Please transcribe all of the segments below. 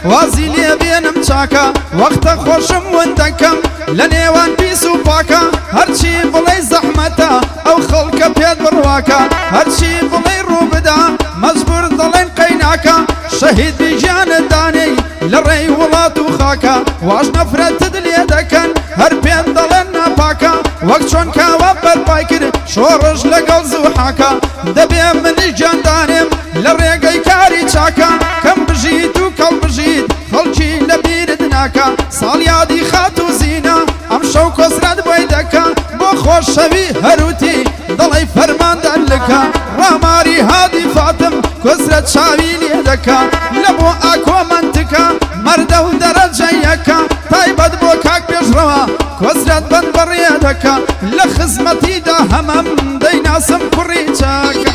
وازی لێ بێنم چاکە وەختە خۆشم وەندەکەم لە نێوان پیس و پاکە هەرچی بڵێ زەحمەتە ئەو خەڵکە پێت بڕواکە هەرچی بڵێ ڕوو بدا مەجبور دەڵێن قەیناکە شەهید بیژانت دانەی لە ڕێی وڵات و خاکە واش نەفرەتت لێ دەکەن هەر پێم دەڵێن ناپاکە وەک چۆن کاوە بەرپای کرد شۆڕش لەگەڵ زوحاکە دەبێ منیش جاندانێم لە ڕێگەی کاری چاکە کەم بژیت و کەڵ بژیت خەڵکی لە بیرت ناکە ساڵ یادی خات و زینە ئەم شەو کۆسرەت بۆی دەکە بۆ خۆشەوی هەروتی دڵی فەرماندان لکە ڕاماری هادی فاتم کۆسرەت چاوی لێ دەکە لە بۆ ئاکۆمەنتکە مەردە و دەرەجە یەکە تایبەت بۆ کاک پێشڕەوە کۆسرەت بەند بەڕێ دەکە لە خزمەتیدا هەمەم دەیناسم کوڕی چاکە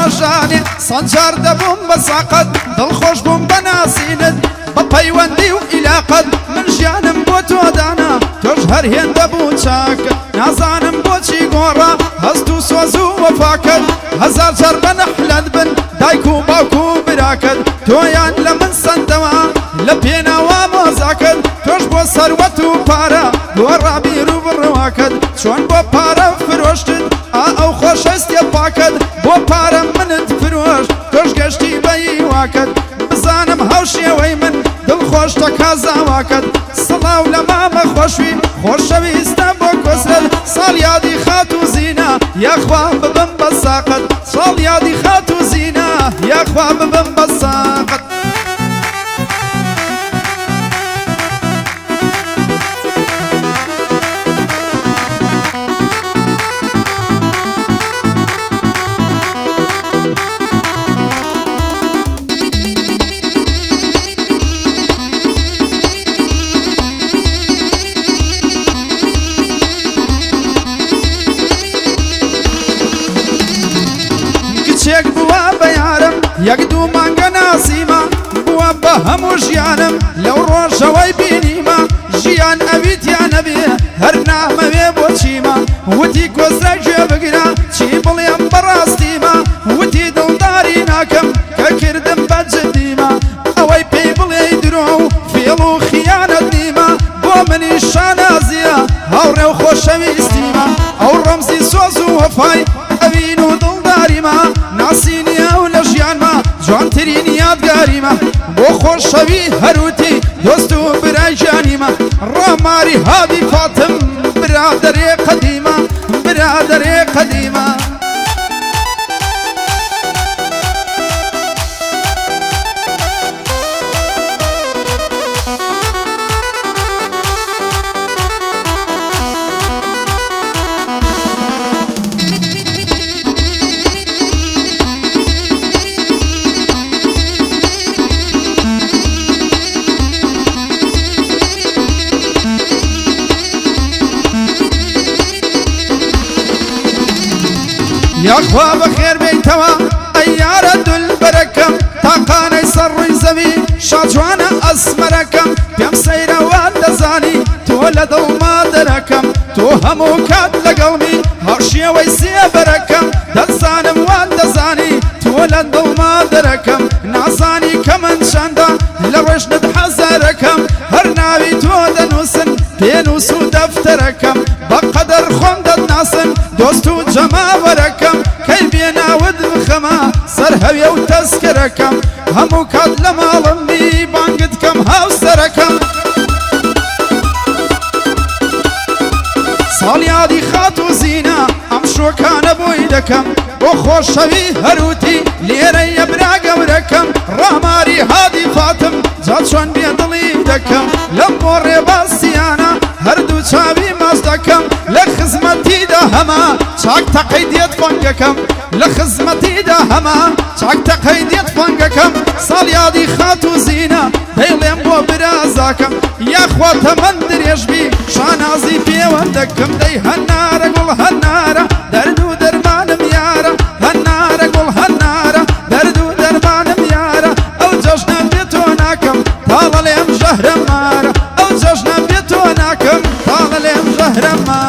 ڕۆژانێ سەنجار دەبووم بە ساقەت دڵخۆش بووم بە ناسینت بە پەیوەندی و ئیلاقەت من ژیانم بۆ تۆ دانا تۆش هەر هێندە بوو چاکە نازانم بۆچی گۆڕە هەست و سۆز و وەفاکەت هەزار جار بە نەحلەت بن دایک و باوک و براکەت تۆیان لە من سەندەوە لە پێناوە مۆزاکەت تۆش بۆ سەروەت و پارە بۆ ڕابیر و بڕواکەت چۆن بۆ پارە فرۆشتت ئەو خۆشەستێ پاکەت بۆ پارە منت فرۆش تۆش گەشتی بەیواکەت بزانم هاوشێوەی من دڵخۆش تەکا زاواکەت سڵاو لە مامە خۆشوی خۆشەویستە بۆ کۆسرەت ساڵ یادی خات و زینە یاخوا ببم بە ساقەت ساڵ یادی خات و زینە یاخوا ببم بە ساقەت کچێک بووە بە یارم یەک دوو مانگە ناسیمە بووە بە هەموو ژیانم لەو ڕۆژەوەی بینیمە ژیان ئەویتیان نەبێ هەر نامەوێ بۆ چیمە وتی کۆسرە گوێ بگرە چی بڵێم بەڕاستیمە وتی دڵداری ناکەم کە کردم بە جدیمە ئەوەی پێی بڵێ درۆ و فێڵ و خیانەت نیمە بۆ منی شانازیە هاوڕێ و خۆشەویستیمە ئەو ڕەمزی سۆز و وەفای ئەوین و دڵداریمە ناسینیە و لە ژیانمە جوانترین یادگاریمە بۆ خۆشەوی هەروتی دۆست و برای ژیانیمە ڕاماری هادی فاتم برادەرێ قەدیمە برادەرێ قەدیمە یاخوا بەخێر بێیتەوە ئەی یارە دولبەرەکەم تاقانەی سەر ڕووی زەوی شاجوانە ئەسمەرەکەم پێم سەیرەوە دەزانی تۆ لە دڵما دەرەکەم تۆ هەموو کات لەگەڵمی هەڕشێوەی سێبەرەکەم دەزانم وان دەزانی تۆ لە دڵما دەرەکەم نازانی کە من چەندە لە ڕێژنت حەزارەکەم هەر ناوی تۆ دەنووسن پێنووس و دەفتەرەکەم بەقەدەر خۆم دەتناسن دۆست و جەماوەرەکەم کەی بێناوت بخەمە سەر هەوێ و تەسکەرەکەم هەموو کات لە ماڵمی بانگت کەم هاوسەرەکەم ساڵ یادی خات و زینە ئەم شۆکانە بۆی دەکەم بۆ خۆشەوی هەروتی لێرەیە برا گەورەکەم ڕاماری هادی فاتم جا چۆن بێدڵی دەکەم لەم بۆ ڕێباسیانە هەردوو چاوی ماز دەکەم لە خزمەتیدا هەمە چاک تەقەی دێت فەنگەکەم لە خزمەتیدا هەمە چاک تەقەی دێت فەنگەکەم ساڵ یادی خات و زینە دەیڵێم بۆ برازاکەم یاخواتە من درێژبی شانازی پەیوەندەکەم دەی هەنارە گوڵ هەنارە دەرد و دەرمانم یارە هەنارە گوڵ هەنارە دەرد و دەرمانم یارە ئەو جەژنە بێ تۆ ناکەم تاڵە لێم ژەهرە مارە ئەو جەژنە بێ تۆ ناکەم تاڵە لێم ژەهرە مارە